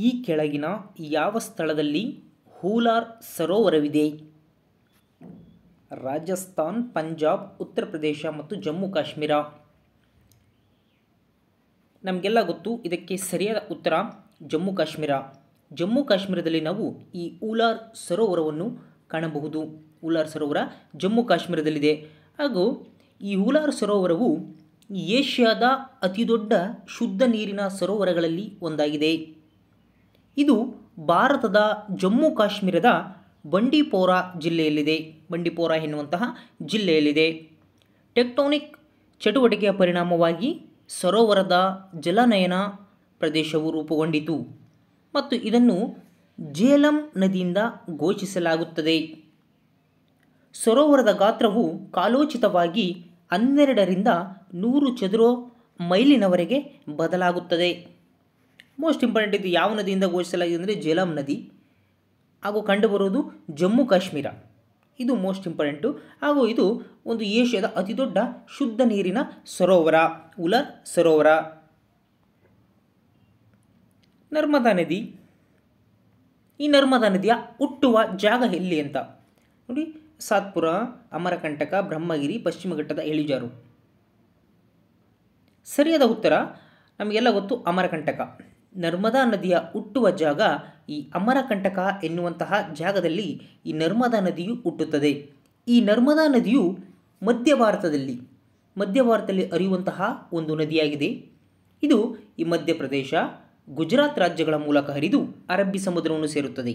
ಈ ಕೆಳಗಿನ ಯಾವ ಸ್ಥಳದಲ್ಲಿ ಹೂಲಾರ್ ಸರೋವರವಿದೆ? ರಾಜಸ್ಥಾನ್, ಪಂಜಾಬ್, ಉತ್ತರ ಪ್ರದೇಶ ಮತ್ತು ಜಮ್ಮು ಕಾಶ್ಮೀರ. ನಮಗೆಲ್ಲ ಗೊತ್ತು, ಇದಕ್ಕೆ ಸರಿಯಾದ ಉತ್ತರ ಜಮ್ಮು ಕಾಶ್ಮೀರ. ಜಮ್ಮು ಕಾಶ್ಮೀರದಲ್ಲಿ ನಾವು ಈ ಹೂಲಾರ್ ಸರೋವರವನ್ನು ಕಾಣಬಹುದು. ಹೂಲಾರ್ ಸರೋವರ ಜಮ್ಮು ಕಾಶ್ಮೀರದಲ್ಲಿದೆ. ಹಾಗೂ ಈ ಹೂಲಾರ್ ಸರೋವರವು ಏಷ್ಯಾದ ಅತಿದೊಡ್ಡ ಶುದ್ಧ ನೀರಿನ ಸರೋವರಗಳಲ್ಲಿ ಒಂದಾಗಿದೆ. ಇದು ಭಾರತದ ಜಮ್ಮು ಕಾಶ್ಮೀರದ ಬಂಡೀಪೋರ ಜಿಲ್ಲೆಯಲ್ಲಿದೆ. ಬಂಡೀಪೋರ ಎನ್ನುವಂತಹ ಜಿಲ್ಲೆಯಲ್ಲಿದೆ. ಟೆಕ್ಟೋನಿಕ್ ಚಟುವಟಿಕೆಯ ಪರಿಣಾಮವಾಗಿ ಸರೋವರದ ಜಲನಯನ ಪ್ರದೇಶವು ರೂಪುಗೊಂಡಿತು ಮತ್ತು ಇದನ್ನು ಜೇಲಂ ನದಿಯಿಂದ ಘೋಷಿಸಲಾಗುತ್ತದೆ. ಸರೋವರದ ಗಾತ್ರವು ಕಾಲೋಚಿತವಾಗಿ 12ರಿಂದ 100 ಚದುರ ಮೈಲಿನವರೆಗೆ ಬದಲಾಗುತ್ತದೆ. ಮೋಸ್ಟ್ ಇಂಪಾರ್ಟೆಂಟ್, ಇದು ಯಾವ ನದಿಯಿಂದ ಘೋಷಿಸಲಾಗಿದೆ ಅಂದರೆ ಜೇಲಂ ನದಿ, ಹಾಗೂ ಕಂಡುಬರುವುದು ಜಮ್ಮು ಕಾಶ್ಮೀರ. ಇದು ಮೋಸ್ಟ್ ಇಂಪಾರ್ಟೆಂಟು. ಹಾಗೂ ಇದು ಒಂದು ಏಷ್ಯಾದ ಅತಿದೊಡ್ಡ ಶುದ್ಧ ನೀರಿನ ಸರೋವರ, ಹೂಲಾರ್ ಸರೋವರ. ನರ್ಮದಾ ನದಿ. ಈ ನರ್ಮದಾ ನದಿಯ ಹುಟ್ಟುವ ಜಾಗ ಎಲ್ಲಿ ಅಂತ ನೋಡಿ. ಸಾತ್ಪುರ, ಅಮರಕಂಟಕ, ಬ್ರಹ್ಮಗಿರಿ, ಪಶ್ಚಿಮ ಘಟ್ಟದ ಇಳಿಜಾರು. ಸರಿಯಾದ ಉತ್ತರ ನಮಗೆಲ್ಲ ಗೊತ್ತು, ಅಮರಕಂಟಕ. ನರ್ಮದಾ ನದಿಯ ಹುಟ್ಟುವ ಜಾಗ ಈ ಅಮರಕಂಟಕ ಎನ್ನುವಂತಹ ಜಾಗದಲ್ಲಿ ಈ ನರ್ಮದಾ ನದಿಯು ಹುಟ್ಟುತ್ತದೆ. ಈ ನರ್ಮದಾ ನದಿಯು ಮಧ್ಯ ಭಾರತದಲ್ಲಿ ಹರಿಯುವಂತಹ ಒಂದು ನದಿಯಾಗಿದೆ. ಇದು ಈ ಮಧ್ಯಪ್ರದೇಶ, ಗುಜರಾತ್ ರಾಜ್ಯಗಳ ಮೂಲಕ ಹರಿದು ಅರಬ್ಬಿ ಸಮುದ್ರವನ್ನು ಸೇರುತ್ತದೆ.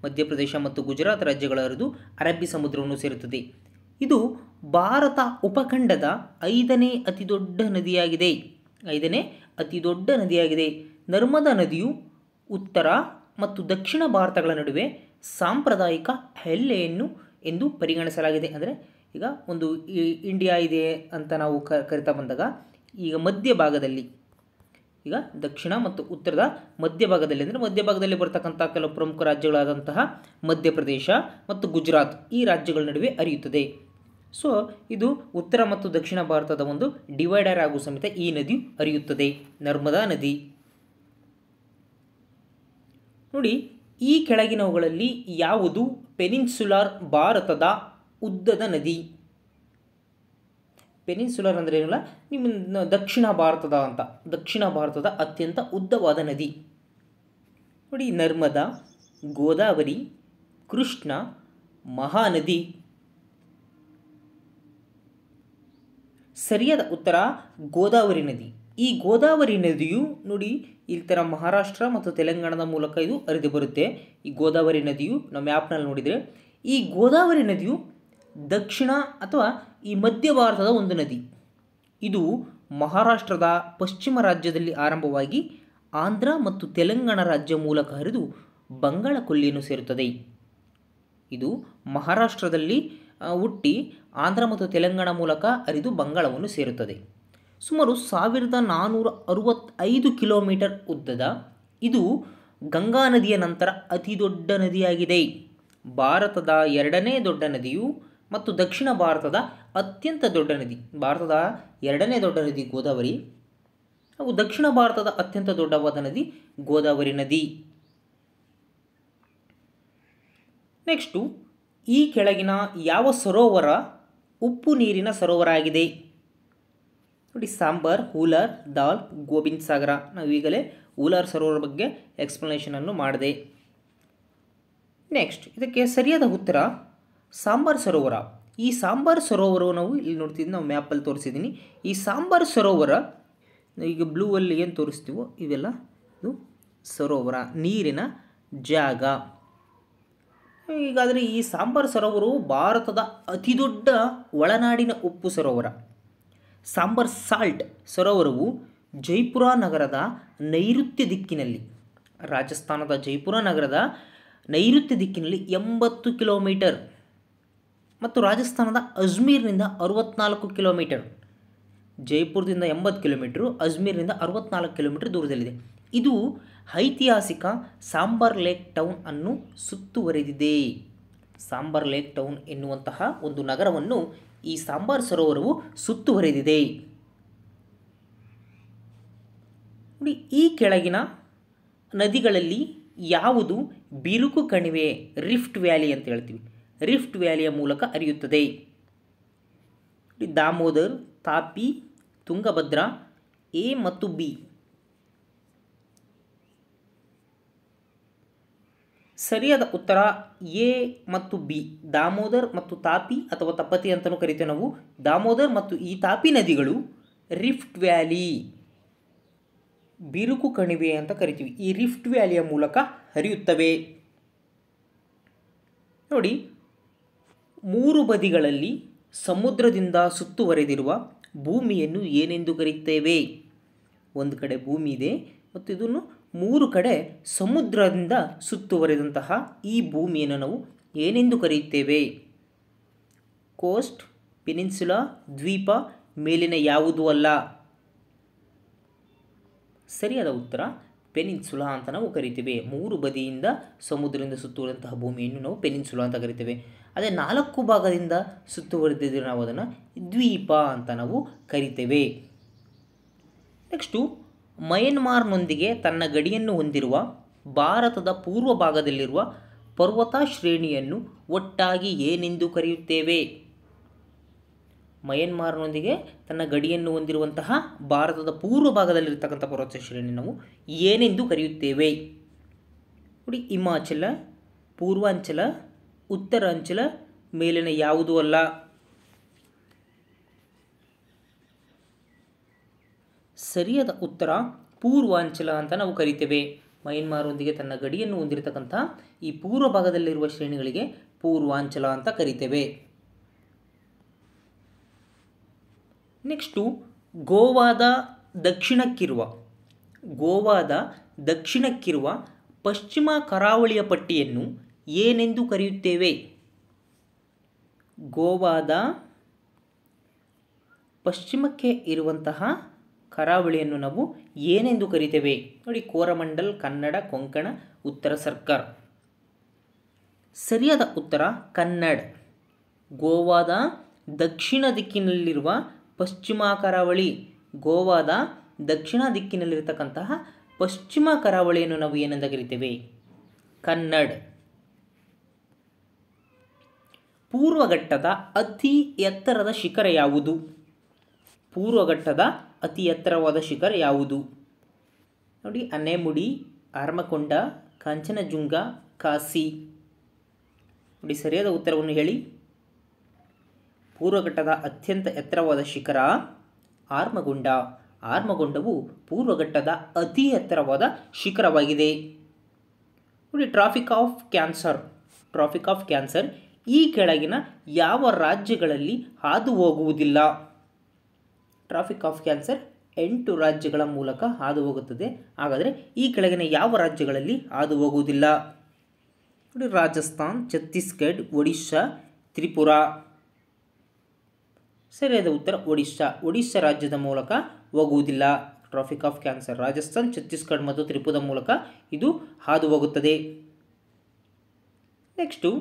ಮಧ್ಯಪ್ರದೇಶ ಮತ್ತು ಗುಜರಾತ್ ರಾಜ್ಯಗಳ ಹರಿದು ಅರಬ್ಬಿ ಸಮುದ್ರವನ್ನು ಸೇರುತ್ತದೆ. ಇದು ಭಾರತ ಉಪಖಂಡದ 5ನೇ ಅತಿದೊಡ್ಡ ನದಿಯಾಗಿದೆ. 5ನೇ ಅತಿದೊಡ್ಡ ನದಿಯಾಗಿದೆ. ನರ್ಮದಾ ನದಿಯು ಉತ್ತರ ಮತ್ತು ದಕ್ಷಿಣ ಭಾರತಗಳ ನಡುವೆ ಸಾಂಪ್ರದಾಯಿಕ ಎಲ್ಲೆಯನ್ನು ಎಂದು ಪರಿಗಣಿಸಲಾಗಿದೆ. ಅಂದರೆ ಈಗ ಒಂದು ಇಂಡಿಯಾ ಇದೆ ಅಂತ ನಾವು ಕರಿತಾ ಬಂದಾಗ, ಈಗ ಮಧ್ಯಭಾಗದಲ್ಲಿ, ಈಗ ದಕ್ಷಿಣ ಮತ್ತು ಉತ್ತರದ ಮಧ್ಯಭಾಗದಲ್ಲಿ, ಅಂದರೆ ಮಧ್ಯಭಾಗದಲ್ಲಿ ಬರ್ತಕ್ಕಂಥ ಕೆಲವು ಪ್ರಮುಖ ರಾಜ್ಯಗಳಾದಂತಹ ಮಧ್ಯಪ್ರದೇಶ ಮತ್ತು ಗುಜರಾತ್, ಈ ರಾಜ್ಯಗಳ ನಡುವೆ ಹರಿಯುತ್ತದೆ. ಸೊ ಇದು ಉತ್ತರ ಮತ್ತು ದಕ್ಷಿಣ ಭಾರತದ ಒಂದು ಡಿವೈಡರ್ ಆಗುವ ಸಮೇತ ಈ ನದಿ ಹರಿಯುತ್ತದೆ, ನರ್ಮದಾ ನದಿ. ನೋಡಿ, ಈ ಕೆಳಗಿನವುಗಳಲ್ಲಿ ಯಾವುದು ಪೆನಿನ್ಸುಲಾರ್ ಭಾರತದ ಉದ್ದದ ನದಿ? ಪೆನಿನ್ಸುಲಾರ್ ಅಂದರೆ ಏನಿಲ್ಲ, ನಿಮ್ಮ ದಕ್ಷಿಣ ಭಾರತದ ಅಂತ, ದಕ್ಷಿಣ ಭಾರತದ ಅತ್ಯಂತ ಉದ್ದವಾದ ನದಿ. ನೋಡಿ, ನರ್ಮದಾ, ಗೋದಾವರಿ, ಕೃಷ್ಣ, ಮಹಾನದಿ. ಸರಿಯಾದ ಉತ್ತರ ಗೋದಾವರಿ ನದಿ. ಈ ಗೋದಾವರಿ ನದಿಯು ನೋಡಿ, ಈ ಥರ ಮಹಾರಾಷ್ಟ್ರ ಮತ್ತು ತೆಲಂಗಾಣದ ಮೂಲಕ ಇದು ಹರಿದು ಬರುತ್ತೆ. ಈ ಗೋದಾವರಿ ನದಿಯು ನಾವು ಮ್ಯಾಪ್ನಲ್ಲಿ ನೋಡಿದರೆ, ಈ ಗೋದಾವರಿ ನದಿಯು ದಕ್ಷಿಣ ಅಥವಾ ಈ ಮಧ್ಯ ಭಾರತದ ಒಂದು ನದಿ. ಇದು ಮಹಾರಾಷ್ಟ್ರದ ಪಶ್ಚಿಮ ರಾಜ್ಯದಲ್ಲಿ ಆರಂಭವಾಗಿ ಆಂಧ್ರ ಮತ್ತು ತೆಲಂಗಾಣ ರಾಜ್ಯ ಮೂಲಕ ಹರಿದು ಬಂಗಾಳ ಕೊಲ್ಲಿಯನ್ನು ಸೇರುತ್ತದೆ. ಇದು ಮಹಾರಾಷ್ಟ್ರದಲ್ಲಿ ಹುಟ್ಟಿ ಆಂಧ್ರ ಮತ್ತು ತೆಲಂಗಾಣ ಮೂಲಕ ಹರಿದು ಬಂಗಾಳವನ್ನು ಸೇರುತ್ತದೆ. ಸುಮಾರು 1465 ಕಿಲೋಮೀಟರ್ ಉದ್ದದ ಇದು ಗಂಗಾ ನದಿಯ ನಂತರ ಅತಿ ದೊಡ್ಡ ನದಿಯಾಗಿದೆ. ಭಾರತದ 2ನೇ ದೊಡ್ಡ ನದಿಯು ಮತ್ತು ದಕ್ಷಿಣ ಭಾರತದ ಅತ್ಯಂತ ದೊಡ್ಡ ನದಿ. ಭಾರತದ 2ನೇ ದೊಡ್ಡ ನದಿ ಗೋದಾವರಿ, ಹಾಗೂ ದಕ್ಷಿಣ ಭಾರತದ ಅತ್ಯಂತ ದೊಡ್ಡವಾದ ನದಿ ಗೋದಾವರಿ ನದಿ. ನೆಕ್ಸ್ಟು, ಈ ಕೆಳಗಿನ ಯಾವ ಸರೋವರ ಉಪ್ಪು ನೀರಿನ ಸರೋವರ ಆಗಿದೆ? ನೋಡಿ, ಸಾಂಬಾರ್, ಹೂಲಾರ್, ದಾಲ್, ಗೋಬಿಂದ್ ಸಾಗರ. ನಾವು ಈಗಲೇ ಹೂಲಾರ್ ಸರೋವರ ಬಗ್ಗೆ ಎಕ್ಸ್ಪ್ಲನೇಷನನ್ನು ಮಾಡಿದೆ. ನೆಕ್ಸ್ಟ್, ಇದಕ್ಕೆ ಸರಿಯಾದ ಉತ್ತರ ಸಾಂಬಾರ್ ಸರೋವರ. ಈ ಸಾಂಬಾರ್ ಸರೋವರವು ನಾವು ಇಲ್ಲಿ ನೋಡ್ತಿದ್ದೀವಿ, ನಾವು ಮ್ಯಾಪಲ್ಲಿ ತೋರಿಸಿದ್ದೀನಿ. ಈ ಸಾಂಬಾರ್ ಸರೋವರ ಈಗ ಬ್ಲೂ ಅಲ್ಲಿ ಏನು ತೋರಿಸ್ತೀವೋ ಇವೆಲ್ಲ ಇದು ಸರೋವರ, ನೀರಿನ ಜಾಗ. ಹೀಗಾದರೆ ಈ ಸಾಂಬಾರ್ ಸರೋವರವು ಭಾರತದ ಅತಿದೊಡ್ಡ ಒಳನಾಡಿನ ಉಪ್ಪು ಸರೋವರ. ಸಾಂಬಾರ್ ಸಾಲ್ಟ್ ಸರೋವರವು ಜೈಪುರ ನಗರದ ನೈಋತ್ಯ ದಿಕ್ಕಿನಲ್ಲಿ, ರಾಜಸ್ಥಾನದ ಜೈಪುರ ನಗರದ ನೈಋತ್ಯ ದಿಕ್ಕಿನಲ್ಲಿ 80 ಕಿಲೋಮೀಟರ್ ಮತ್ತು ರಾಜಸ್ಥಾನದ ಅಜ್ಮೀರ್ನಿಂದ 64 ಕಿಲೋಮೀಟರ್. ಜೈಪುರದಿಂದ 80 ಕಿಲೋಮೀಟರು, ಅಜ್ಮೀರ್ನಿಂದ 64 ಕಿಲೋಮೀಟರ್ ದೂರದಲ್ಲಿದೆ. ಇದು ಐತಿಹಾಸಿಕ ಸಾಂಬಾರ್ ಲೇಕ್ ಟೌನ್ ಅನ್ನು ಸುತ್ತುವರೆದಿದೆ. ಸಾಂಬಾರ್ ಲೇಕ್ ಟೌನ್ ಎನ್ನುವಂತಹ ಒಂದು ನಗರವನ್ನು ಈ ಸಾಂಬಾರ್ ಸರೋವರವು ಸುತ್ತುವರೆದಿದೆ. ನೋಡಿ, ಈ ಕೆಳಗಿನ ನದಿಗಳಲ್ಲಿ ಯಾವುದು ಬಿರುಕು ಕಣಿವೆ ರಿಫ್ಟ್ ವ್ಯಾಲಿ ಅಂತ ಹೇಳ್ತೀವಿ, ರಿಫ್ಟ್ ವ್ಯಾಲಿಯ ಮೂಲಕ ಹರಿಯುತ್ತದೆ? ದಾಮೋದರ್, ತಾಪಿ, ತುಂಗಭದ್ರಾ, ಎ ಮತ್ತು ಬಿ. ಸರಿಯಾದ ಉತ್ತರ ಎ ಮತ್ತು ಬಿ. ದಾಮೋದರ್ ಮತ್ತು ತಾಪಿ ಅಥವಾ ತಪತಿ ಅಂತಲೂ ಕರಿತೇವೆ ನಾವು. ದಾಮೋದರ್ ಮತ್ತು ಈ ತಾಪಿ ನದಿಗಳು ರಿಫ್ಟ್ ವ್ಯಾಲಿ, ಬಿರುಕು ಕಣಿವೆ ಅಂತ ಕರಿತೀವಿ, ಈ ರಿಫ್ಟ್ ವ್ಯಾಲಿಯ ಮೂಲಕ ಹರಿಯುತ್ತವೆ. ನೋಡಿ, ಮೂರು ಬದಿಗಳಲ್ಲಿ ಸಮುದ್ರದಿಂದ ಸುತ್ತುವರೆದಿರುವ ಭೂಮಿಯನ್ನು ಏನೆಂದು ಕರೆಯುತ್ತೇವೆ? ಒಂದು ಕಡೆ ಭೂಮಿ ಇದೆ ಮತ್ತು ಇದನ್ನು ಮೂರು ಕಡೆ ಸಮುದ್ರದಿಂದ ಸುತ್ತುವರೆದಂತಹ ಈ ಭೂಮಿಯನ್ನು ನಾವು ಏನೆಂದು ಕರೆಯುತ್ತೇವೆ? ಕೋಸ್ಟ್, ಪೆನಿನ್ಸುಲಾ, ದ್ವೀಪ, ಮೇಲಿನ ಯಾವುದೂ ಅಲ್ಲ. ಸರಿಯಾದ ಉತ್ತರ ಪೆನಿನ್ಸುಲಾ ಅಂತ ನಾವು ಕರಿತೇವೆ. ಮೂರು ಬದಿಯಿಂದ ಸಮುದ್ರದಿಂದ ಸುತ್ತುವರೆದಂತಹ ಭೂಮಿಯನ್ನು ನಾವು ಪೆನಿನ್ಸುಲಾ ಅಂತ ಕರಿತೇವೆ. ಅದೇ ನಾಲ್ಕು ಭಾಗದಿಂದ ಸುತ್ತುವರೆದಿದ್ದರೆ ನಾವು ಅದನ್ನು ದ್ವೀಪ ಅಂತ ನಾವು ಕರಿತೇವೆ. ನೆಕ್ಸ್ಟು, ಮಯನ್ಮಾರ್ನೊಂದಿಗೆ ತನ್ನ ಗಡಿಯನ್ನು ಹೊಂದಿರುವ ಭಾರತದ ಪೂರ್ವ ಭಾಗದಲ್ಲಿರುವ ಪರ್ವತ ಶ್ರೇಣಿಯನ್ನು ಒಟ್ಟಾಗಿ ಏನೆಂದು ಕರೆಯುತ್ತೇವೆ? ಮಯನ್ಮಾರ್ನೊಂದಿಗೆ ತನ್ನ ಗಡಿಯನ್ನು ಹೊಂದಿರುವಂತಹ ಭಾರತದ ಪೂರ್ವ ಭಾಗದಲ್ಲಿರ್ತಕ್ಕಂಥ ಪರ್ವತ ಶ್ರೇಣಿ ನಾವು ಏನೆಂದು ಕರೆಯುತ್ತೇವೆ? ನೋಡಿ, ಹಿಮಾಚಲ, ಪೂರ್ವಾಂಚಲ, ಉತ್ತರಾಂಚಲ, ಮೇಲಿನ ಯಾವುದೂ ಅಲ್ಲ. ಸರಿಯಾದ ಉತ್ತರ ಪೂರ್ವಾಂಚಲ ಅಂತ ನಾವು ಕರಿತೇವೆ. ಮಯನ್ಮಾರ್ನೊಂದಿಗೆ ತನ್ನ ಗಡಿಯನ್ನು ಹೊಂದಿರತಕ್ಕಂಥ ಈ ಪೂರ್ವ ಭಾಗದಲ್ಲಿರುವ ಶ್ರೇಣಿಗಳಿಗೆ ಪೂರ್ವಾಂಚಲ ಅಂತ ಕರಿತೇವೆ. ನೆಕ್ಸ್ಟು, ಗೋವಾದ ದಕ್ಷಿಣಕ್ಕಿರುವ ಪಶ್ಚಿಮ ಕರಾವಳಿಯ ಪಟ್ಟಿಯನ್ನು ಏನೆಂದು ಕರೆಯುತ್ತೇವೆ? ಗೋವಾದ ಪಶ್ಚಿಮಕ್ಕೆ ಇರುವಂತಹ ಕರಾವಳಿಯನ್ನು ನಾವು ಏನೆಂದು ಕರಿತೇವೆ? ನೋಡಿ, ಕೋರಮಂಡಲ್, ಕನ್ನಡ, ಕೊಂಕಣ, ಉತ್ತರ ಸರ್ಕಾರ್. ಸರಿಯಾದ ಉತ್ತರ ಕನ್ನಡ್. ಗೋವಾದ ದಕ್ಷಿಣ ದಿಕ್ಕಿನಲ್ಲಿರುವ ಪಶ್ಚಿಮ ಕರಾವಳಿ, ಗೋವಾದ ದಕ್ಷಿಣ ದಿಕ್ಕಿನಲ್ಲಿರತಕ್ಕಂತಹ ಪಶ್ಚಿಮ ಕರಾವಳಿಯನ್ನು ನಾವು ಏನೆಂದು ಕರಿತೇವೆ? ಕನ್ನಡ್. ಪೂರ್ವಘಟ್ಟದ ಅತಿ ಎತ್ತರದ ಶಿಖರ ಯಾವುದು? ಪೂರ್ವಘಟ್ಟದ ಅತಿ ಎತ್ತರವಾದ ಶಿಖರ ಯಾವುದು? ನೋಡಿ, ಅನೆಮುಡಿ, ಆರ್ಮಕೊಂಡ, ಕಾಂಚನಜುಂಗ, ಕಾಸಿ. ನೋಡಿ, ಸರಿಯಾದ ಉತ್ತರವನ್ನು ಹೇಳಿ. ಪೂರ್ವಘಟ್ಟದ ಅತ್ಯಂತ ಎತ್ತರವಾದ ಶಿಖರ ಆರ್ಮಗೊಂಡ. ಆರ್ಮಗೊಂಡವು ಪೂರ್ವಘಟ್ಟದ ಅತಿ ಎತ್ತರವಾದ ಶಿಖರವಾಗಿದೆ. ನೋಡಿ, ಟ್ರಾಫಿಕ್ ಆಫ್ ಕ್ಯಾನ್ಸರ್ ಈ ಕೆಳಗಿನ ಯಾವ ರಾಜ್ಯಗಳಲ್ಲಿ ಹಾದು ಹೋಗುವುದಿಲ್ಲ? ಟ್ರಾಫಿಕ್ ಆಫ್ ಕ್ಯಾನ್ಸರ್ 8 ರಾಜ್ಯಗಳ ಮೂಲಕ ಹಾದು ಹೋಗುತ್ತದೆ. ಹಾಗಾದರೆ ಈ ಕೆಳಗಿನ ಯಾವ ರಾಜ್ಯಗಳಲ್ಲಿ ಹಾದು ಹೋಗುವುದಿಲ್ಲ? ನೋಡಿ, ರಾಜಸ್ಥಾನ್, ಛತ್ತೀಸ್ಗಢ, ಒಡಿಶಾ, ತ್ರಿಪುರಾ. ಸರಿಯಾದ ಉತ್ತರ ಒಡಿಶಾ ರಾಜ್ಯದ ಮೂಲಕ ಹೋಗುವುದಿಲ್ಲ. Traffic of cancer Rajasthan, Chhattisgarh ಮತ್ತು ತ್ರಿಪುರದ ಮೂಲಕ ಇದು ಹಾದು ಹೋಗುತ್ತದೆ. ನೆಕ್ಸ್ಟು,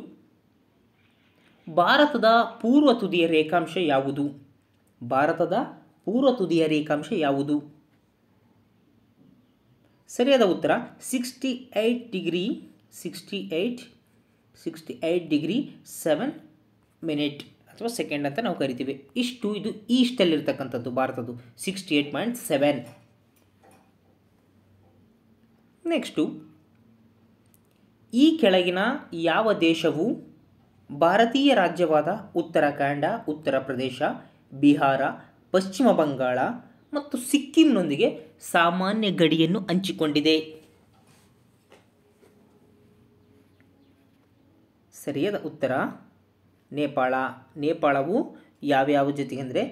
ಭಾರತದ ಪೂರ್ವ ತುದಿಯ ರೇಖಾಂಶ ಯಾವುದು? ಭಾರತದ ಪೂರ್ವ ತುದಿಯ ರೇಖಾಂಶ ಯಾವುದು? ಸರಿಯಾದ ಉತ್ತರ 68 ಡಿಗ್ರಿ 7 ಮಿನಿಟ್ ಅಥವಾ ಸೆಕೆಂಡ್ ಅಂತ ನಾವು ಕರಿತೀವಿ. ಇದು ಈಸ್ಟಲ್ಲಿರ್ತಕ್ಕಂಥದ್ದು ಭಾರತದ್ದು 68.7. ನೆಕ್ಸ್ಟು, ಈ ಕೆಳಗಿನ ಯಾವ ದೇಶವು ಭಾರತೀಯ ರಾಜ್ಯವಾದ ಉತ್ತರಾಖಂಡ, ಉತ್ತರ ಪ್ರದೇಶ, ಬಿಹಾರ, ಪಶ್ಚಿಮ ಬಂಗಾಳ ಮತ್ತು ಸಿಕ್ಕಿಂನೊಂದಿಗೆ ಸಾಮಾನ್ಯ ಗಡಿಯನ್ನು ಹಂಚಿಕೊಂಡಿದೆ? ಸರಿಯಾದ ಉತ್ತರ ನೇಪಾಳ. ನೇಪಾಳವು ಯಾವ್ಯಾವ ಜೊತೆಗೆ ಅಂದರೆ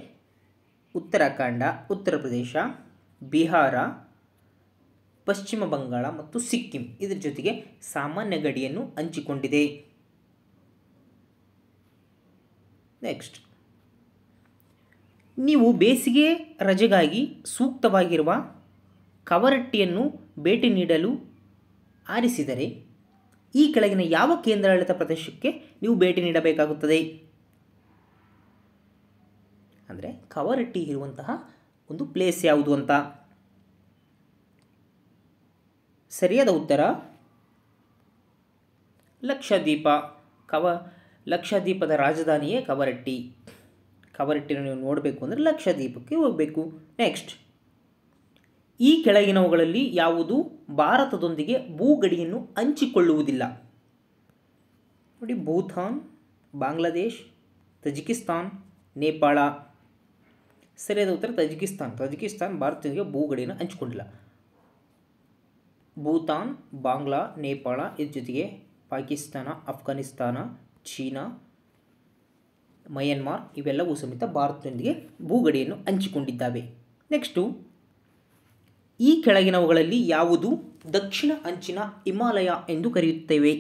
ಉತ್ತರಾಖಂಡ, ಉತ್ತರ ಪ್ರದೇಶ, ಬಿಹಾರ, ಪಶ್ಚಿಮ ಬಂಗಾಳ ಮತ್ತು ಸಿಕ್ಕಿಂ ಇದರ ಜೊತೆಗೆ ಸಾಮಾನ್ಯ ಗಡಿಯನ್ನು ಹಂಚಿಕೊಂಡಿದೆ. ನೆಕ್ಸ್ಟ್, ನೀವು ಬೇಸಿಗೆ ರಜೆಗಾಗಿ ಸೂಕ್ತವಾಗಿರುವ ಕವರಟ್ಟಿಯನ್ನು ಭೇಟಿ ನೀಡಲು ಆರಿಸಿದರೆ ಈ ಕೆಳಗಿನ ಯಾವ ಕೇಂದ್ರಾಡಳಿತ ಪ್ರದೇಶಕ್ಕೆ ನೀವು ಭೇಟಿ ನೀಡಬೇಕಾಗುತ್ತದೆ? ಅಂದರೆ ಕವರಟ್ಟಿ ಇರುವಂತಹ ಒಂದು ಪ್ಲೇಸ್ ಯಾವುದು ಅಂತ. ಸರಿಯಾದ ಉತ್ತರ ಲಕ್ಷದ್ವೀಪ. ಲಕ್ಷದ್ವೀಪದ ರಾಜಧಾನಿಯೇ ಕವರಟ್ಟಿ. ಕವರಟ್ಟಿನ ನೀವು ನೋಡಬೇಕು ಅಂದರೆ ಲಕ್ಷದ್ವೀಪಕ್ಕೆ ಹೋಗಬೇಕು. ನೆಕ್ಸ್ಟ್, ಈ ಕೆಳಗಿನವುಗಳಲ್ಲಿ ಯಾವುದು ಭಾರತದೊಂದಿಗೆ ಭೂಗಡಿಯನ್ನು ಹಂಚಿಕೊಳ್ಳುವುದಿಲ್ಲ? ನೋಡಿ, ಭೂತಾನ್, ಬಾಂಗ್ಲಾದೇಶ್, ತಜಿಕಿಸ್ತಾನ್, ನೇಪಾಳ. ಸರಿಯಾದ ಉತ್ತರ ತಜಿಕಿಸ್ತಾನ್ ಭಾರತದೊಂದಿಗೆ ಭೂಗಡಿಯನ್ನು ಹಂಚಿಕೊಂಡಿಲ್ಲ. ಭೂತಾನ್, ಬಾಂಗ್ಲಾ, ನೇಪಾಳ, ಇದ್ರ ಜೊತೆಗೆ ಪಾಕಿಸ್ತಾನ, ಅಫ್ಘಾನಿಸ್ತಾನ, ಚೀನಾ, ಮಯನ್ಮಾರ್ ಇವೆಲ್ಲವೂ ಸಮೇತ ಭಾರತದೊಂದಿಗೆ ಭೂಗಡಿಯನ್ನು ಹಂಚಿಕೊಂಡಿದ್ದಾವೆ. ನೆಕ್ಸ್ಟು, ಈ ಕೆಳಗಿನವುಗಳಲ್ಲಿ ಯಾವುದು ದಕ್ಷಿಣ ಅಂಚಿನ ಹಿಮಾಲಯ ಎಂದು ಕರೆಯುತ್ತೇವೆ?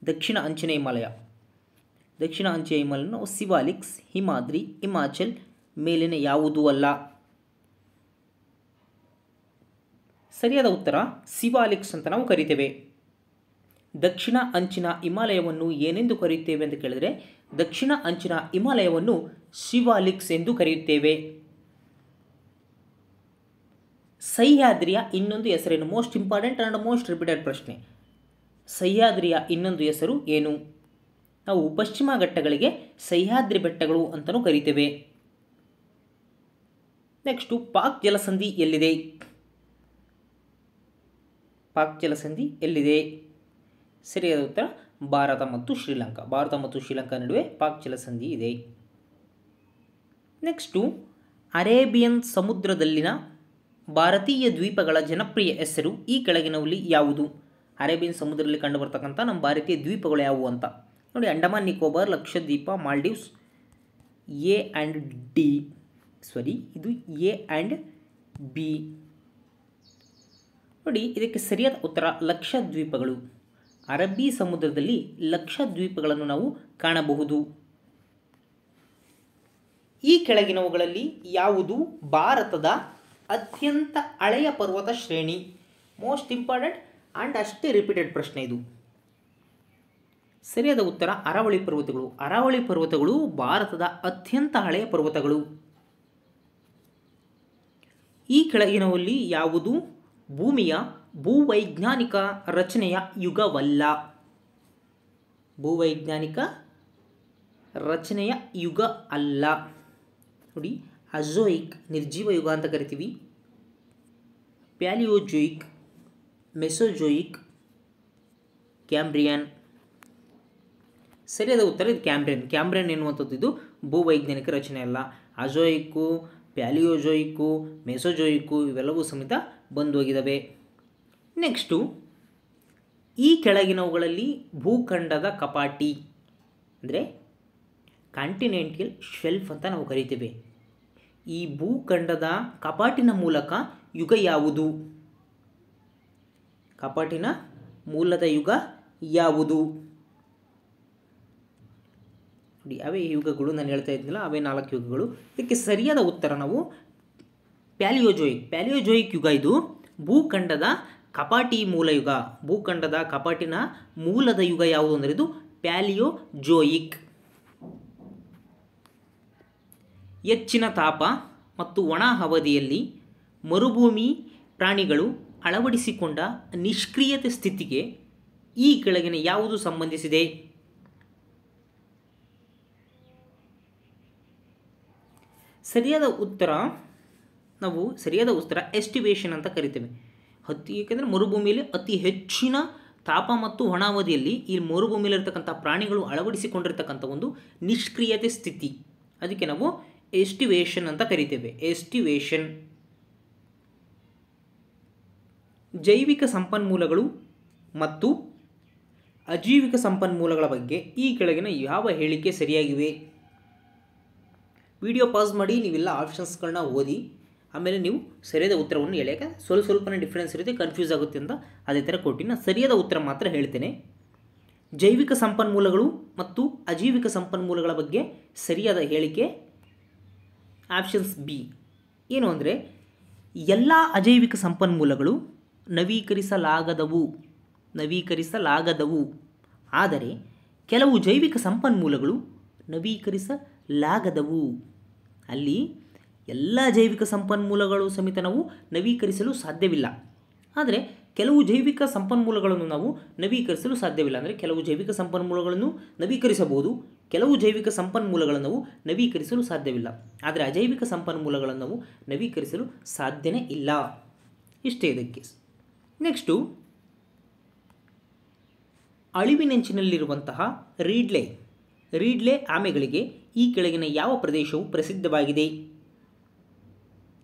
ದಕ್ಷಿಣ ಅಂಚಿನ ಹಿಮಾಲಯ ನಾವು ಸಿವಾಲಿಕ್ಸ್, ಹಿಮಾದ್ರಿ, ಹಿಮಾಚಲ್ ಮೇಲಿನ ಯಾವುದೂ ಅಲ್ಲ. ಸರಿಯಾದ ಉತ್ತರ ಸಿವಾಲಿಕ್ಸ್ ಅಂತ ನಾವು ಕರಿತೇವೆ. ದಕ್ಷಿಣ ಅಂಚಿನ ಹಿಮಾಲಯವನ್ನು ಏನೆಂದು ಕರೆಯುತ್ತೇವೆ ಅಂತ ಕೇಳಿದರೆ, ದಕ್ಷಿಣ ಅಂಚಿನ ಹಿಮಾಲಯವನ್ನು ಸಿವಾಲಿಕ್ಸ್ ಎಂದು ಕರೆಯುತ್ತೇವೆ. ಸಹ್ಯಾದ್ರಿಯ ಇನ್ನೊಂದು ಹೆಸರೇನು? Most important and most repeated ಪ್ರಶ್ನೆ. ಸಹ್ಯಾದ್ರಿಯ ಇನ್ನೊಂದು ಹೆಸರು ಏನು? ನಾವು ಪಶ್ಚಿಮ ಘಟ್ಟಗಳಿಗೆ ಸಹ್ಯಾದ್ರಿ ಬೆಟ್ಟಗಳು ಅಂತಲೂ ಕರಿತೇವೆ. ನೆಕ್ಸ್ಟು, ಪಾಕ್ ಜಲಸಂಧಿ ಎಲ್ಲಿದೆ? ಸರಿಯಾದ ಉತ್ತರ ಭಾರತ ಮತ್ತು ಶ್ರೀಲಂಕಾ ನಡುವೆ ಪಾಕ್ ಜಲಸಂಧಿ ಇದೆ. ನೆಕ್ಸ್ಟು, ಅರೇಬಿಯನ್ ಸಮುದ್ರದಲ್ಲಿನ ಭಾರತೀಯ ದ್ವೀಪಗಳ ಜನಪ್ರಿಯ ಹೆಸರು ಈ ಕೆಳಗಿನವಲ್ಲಿ ಯಾವುದು? ಅರೇಬಿಯನ್ ಸಮುದ್ರದಲ್ಲಿ ಕಂಡುಬರ್ತಕ್ಕಂಥ ನಮ್ಮ ಭಾರತೀಯ ದ್ವೀಪಗಳು ಯಾವುವು ಅಂತ ನೋಡಿ. ಅಂಡಮಾನ್ ನಿಕೋಬಾರ್, ಲಕ್ಷದ್ವೀಪ, ಮಾಲ್ಡೀವ್ಸ್. ಇದು ಎ ಆ್ಯಂಡ್ ಬಿ. ನೋಡಿ, ಇದಕ್ಕೆ ಸರಿಯಾದ ಉತ್ತರ ಲಕ್ಷದ್ವೀಪಗಳು. ಅರಬ್ಬಿ ಸಮುದ್ರದಲ್ಲಿ ಲಕ್ಷದ್ವೀಪಗಳನ್ನು ನಾವು ಕಾಣಬಹುದು. ಈ ಕೆಳಗಿನವುಗಳಲ್ಲಿ ಯಾವುದು ಭಾರತದ ಅತ್ಯಂತ ಹಳೆಯ ಪರ್ವತ ಶ್ರೇಣಿ? ಮೋಸ್ಟ್ ಇಂಪಾರ್ಟೆಂಟ್ ಆ್ಯಂಡ್ ಅಷ್ಟೇ ರಿಪೀಟೆಡ್ ಪ್ರಶ್ನೆ ಇದು. ಸರಿಯಾದ ಉತ್ತರ ಅರಾವಳಿ ಪರ್ವತಗಳು ಭಾರತದ ಅತ್ಯಂತ ಹಳೆಯ ಪರ್ವತಗಳು. ಈ ಕೆಳಗಿನವಲ್ಲಿ ಯಾವುದು ಭೂಮಿಯ ಭೂವೈಜ್ಞಾನಿಕ ರಚನೆಯ ಯುಗವಲ್ಲ? ನೋಡಿ, ಅಜೋಯಿಕ್ ನಿರ್ಜೀವ ಯುಗ ಅಂತ ಕರಿತೀವಿ, ಪ್ಯಾಲಿಯೋಜೋಯಿಕ್, ಮೆಸೋಜೋಯಿಕ್, ಕ್ಯಾಂಬ್ರಿಯನ್. ಸರಿಯಾದ ಉತ್ತರ ಇದು ಕ್ಯಾಂಬ್ರಿಯನ್ ಎನ್ನುವಂಥದ್ದು ಇದು ಭೂವೈಜ್ಞಾನಿಕ ರಚನೆ ಅಲ್ಲ. ಅಜೋಯಿಕ್ಕು, ಪ್ಯಾಲಿಯೋಜೋಯಿಕ್ಕು, ಮೆಸೋಜೋಯಿಕ್ಕು ಇವೆಲ್ಲವೂ ಸಮೇತ ಬಂದೋಗಿದ್ದಾವೆ. ನೆಕ್ಸ್ಟು, ಈ ಕೆಳಗಿನವುಗಳಲ್ಲಿ ಭೂಖಂಡದ ಕಪಾಟಿ ಅಂದರೆ ಕಾಂಟಿನೆಂಟಲ್ ಶೆಲ್ಫ್ ಅಂತ ನಾವು ಕರಿತೇವೆ. ಈ ಭೂಖಂಡದ ಕಪಾಟಿನ ಮೂಲಕ ಯುಗ ಯಾವುದು? ಕಪಾಟಿನ ಮೂಲದ ಯುಗ ಯಾವುದು? ನೋಡಿ, ಅವೇ ಯುಗಗಳು ನಾನು ಹೇಳ್ತಾ ಇದ್ದಿಲ್ಲ, ಅವೇ 4 ಯುಗಗಳು. ಇದಕ್ಕೆ ಸರಿಯಾದ ಉತ್ತರ ನಾವು ಪ್ಯಾಲಿಯೋಜೋಯಿಕ್ ಯುಗ. ಇದು ಭೂಖಂಡದ ಕಪಾಟಿ ಮೂಲ ಯುಗ. ಭೂಖಂಡದ ಕಪಾಟಿನ ಮೂಲದ ಯುಗ ಯಾವುದು ಅಂದರೆ ಇದು ಪ್ಯಾಲಿಯೋಜೋಯಿಕ್. ಹೆಚ್ಚಿನ ತಾಪ ಮತ್ತು ಒಣ ಅವಧಿಯಲ್ಲಿ ಮರುಭೂಮಿ ಪ್ರಾಣಿಗಳು ಅಳವಡಿಸಿಕೊಂಡ ನಿಷ್ಕ್ರಿಯತೆ ಸ್ಥಿತಿಗೆ ಈ ಕೆಳಗಿನ ಯಾವುದು ಸಂಬಂಧಿಸಿದೆ? ಸರಿಯಾದ ಉತ್ತರ ಎಸ್ಟಿವೇಷನ್ ಅಂತ ಕರಿತೇವೆ. ಏಕೆಂದರೆ ಮರುಭೂಮಿಯಲ್ಲಿ ಅತಿ ಹೆಚ್ಚಿನ ತಾಪ ಮತ್ತು ಒಣಾವಧಿಯಲ್ಲಿ ಈ ಮರುಭೂಮಿಯಲ್ಲಿರ್ತಕ್ಕಂಥ ಪ್ರಾಣಿಗಳು ಅಳವಡಿಸಿಕೊಂಡಿರ್ತಕ್ಕಂಥ ಒಂದು ನಿಷ್ಕ್ರಿಯತೆ ಸ್ಥಿತಿ, ಅದಕ್ಕೆ ನಾವು ಎಸ್ಟಿವೇಷನ್ ಅಂತ ಕರಿತೇವೆ. ಜೈವಿಕ ಸಂಪನ್ಮೂಲಗಳು ಮತ್ತು ಅಜೈವಿಕ ಸಂಪನ್ಮೂಲಗಳ ಬಗ್ಗೆ ಈ ಕೆಳಗಿನ ಯಾವ ಹೇಳಿಕೆ ಸರಿಯಾಗಿವೆ? ವಿಡಿಯೋ ಪಾಸ್ ಮಾಡಿ ನೀವೆಲ್ಲ ಆಪ್ಷನ್ಸ್ಗಳನ್ನ ಓದಿ ಆಮೇಲೆ ನೀವು ಸರಿಯಾದ ಉತ್ತರವನ್ನು ಹೇಳಿ. ಯಾಕಂದರೆ ಸ್ವಲ್ಪನೇ ಡಿಫ್ರೆನ್ಸ್ ಇರುತ್ತೆ, ಕನ್ಫ್ಯೂಸ್ ಆಗುತ್ತೆ ಅಂತ ಅದೇ ಥರ ಕೊಟ್ಟಿನ ಸರಿಯಾದ ಉತ್ತರ ಮಾತ್ರ ಹೇಳ್ತೇನೆ. ಜೈವಿಕ ಸಂಪನ್ಮೂಲಗಳು ಮತ್ತು ಅಜೈವಿಕ ಸಂಪನ್ಮೂಲಗಳ ಬಗ್ಗೆ ಸರಿಯಾದ ಹೇಳಿಕೆ ಆಪ್ಷನ್ಸ್ ಬಿ. ಏನು ಅಂದರೆ, ಎಲ್ಲ ಅಜೈವಿಕ ಸಂಪನ್ಮೂಲಗಳು ನವೀಕರಿಸಲಾಗದವು, ಆದರೆ ಕೆಲವು ಜೈವಿಕ ಸಂಪನ್ಮೂಲಗಳು ನವೀಕರಿಸಲಾಗದವು. ಅಲ್ಲಿ ಎಲ್ಲ ಜೈವಿಕ ಸಂಪನ್ಮೂಲಗಳು ಸಮೇತ ನಾವು ನವೀಕರಿಸಲು ಸಾಧ್ಯವಿಲ್ಲ, ಆದರೆ ಕೆಲವು ಜೈವಿಕ ಸಂಪನ್ಮೂಲಗಳನ್ನು ನಾವು ನವೀಕರಿಸಲು ಸಾಧ್ಯವಿಲ್ಲ. ಅಂದರೆ ಕೆಲವು ಜೈವಿಕ ಸಂಪನ್ಮೂಲಗಳನ್ನು ನವೀಕರಿಸಬಹುದು, ಕೆಲವು ಜೈವಿಕ ಸಂಪನ್ಮೂಲಗಳನ್ನು ನಾವು ನವೀಕರಿಸಲು ಸಾಧ್ಯವಿಲ್ಲ. ಆದರೆ ಅಜೈವಿಕ ಸಂಪನ್ಮೂಲಗಳನ್ನು ನಾವು ನವೀಕರಿಸಲು ಸಾಧ್ಯನೇ ಇಲ್ಲ. ಇಷ್ಟೇ ಇದಕ್ಕೆ. ನೆಕ್ಸ್ಟು, ಅಳಿವಿನಂಚಿನಲ್ಲಿರುವಂತಹ ರೀಡ್ಲೆ ಆಮೆಗಳಿಗೆ ಈ ಕೆಳಗಿನ ಯಾವ ಪ್ರದೇಶವು ಪ್ರಸಿದ್ಧವಾಗಿದೆ?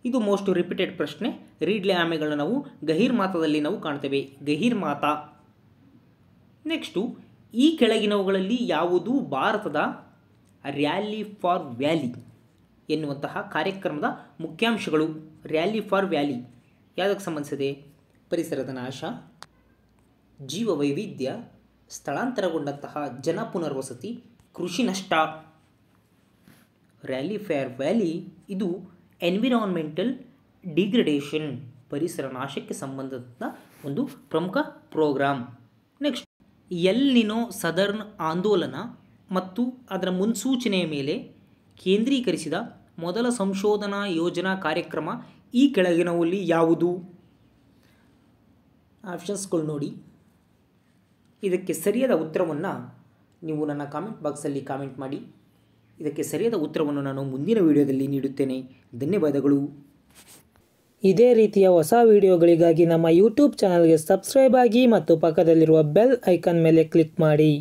ಇದು ಮೋಸ್ಟ್ ರಿಪೀಟೆಡ್ ಪ್ರಶ್ನೆ. ರೀಡ್ಲೆ ಆಮೆಗಳನ್ನ ನಾವು ಗಹೀರ್ಮಾತಾದಲ್ಲಿ ನಾವು ಕಾಣ್ತೇವೆ, ಗಹೀರ್ಮಾತಾ. ನೆಕ್ಸ್ಟು, ಈ ಕೆಳಗಿನವುಗಳಲ್ಲಿ ಯಾವುದು ಭಾರತದ ರ್ಯಾಲಿ ಫಾರ್ ವ್ಯಾಲಿ ಎನ್ನುವಂತಹ ಕಾರ್ಯಕ್ರಮದ ಮುಖ್ಯಾಂಶಗಳು? ರ್ಯಾಲಿ ಫಾರ್ ವ್ಯಾಲಿ ಯಾವುದಕ್ಕೆ ಸಂಬಂಧಿಸಿದೆ? ಪರಿಸರದ ನಾಶ, ಜೀವವೈವಿಧ್ಯ, ಸ್ಥಳಾಂತರಗೊಂಡಂತಹ ಜನ ಪುನರ್ವಸತಿ, ಕೃಷಿ ನಷ್ಟ. ರ್ಯಾಲಿ ಫಾರ್ ವ್ಯಾಲಿ ಇದು ಎನ್ವಿರಾನ್ಮೆಂಟಲ್ ಡಿಗ್ರೇಡೇಷನ್, ಪರಿಸರ ನಾಶಕ್ಕೆ ಸಂಬಂಧಿಸಿದ ಒಂದು ಪ್ರಮುಖ ಪ್ರೋಗ್ರಾಮ್. ನೆಕ್ಸ್ಟ್, ಎಲ್ ನಿನೋ ಸದರ್ನ್ ಆಂದೋಲನ ಮತ್ತು ಅದರ ಮುನ್ಸೂಚನೆಯ ಮೇಲೆ ಕೇಂದ್ರೀಕರಿಸಿದ ಮೊದಲ ಸಂಶೋಧನಾ ಯೋಜನಾ ಕಾರ್ಯಕ್ರಮ ಈ ಕೆಳಗಿನವಲ್ಲಿ ಯಾವುದು? ಆಪ್ಷನ್ಸ್ಗಳು ನೋಡಿ. ಇದಕ್ಕೆ ಸರಿಯಾದ ಉತ್ತರವನ್ನು ನೀವು ನನ್ನ ಕಾಮೆಂಟ್ ಬಾಕ್ಸಲ್ಲಿ ಕಾಮೆಂಟ್ ಮಾಡಿ. ಇದಕ್ಕೆ ಸರಿಯಾದ ಉತ್ತರವನ್ನು ನಾನು ಮುಂದಿನ ವಿಡಿಯೋದಲ್ಲಿ ನೀಡುತ್ತೇನೆ. ಧನ್ಯವಾದಗಳು. ಇದೇ ರೀತಿಯ ಹೊಸ ವಿಡಿಯೋಗಳಿಗಾಗಿ ನಮ್ಮ ಯೂಟ್ಯೂಬ್ ಚಾನಲ್ಗೆ ಸಬ್ಸ್ಕ್ರೈಬ್ ಆಗಿ ಮತ್ತು ಪಕ್ಕದಲ್ಲಿರುವ ಬೆಲ್ ಐಕಾನ್ ಮೇಲೆ ಕ್ಲಿಕ್ ಮಾಡಿ.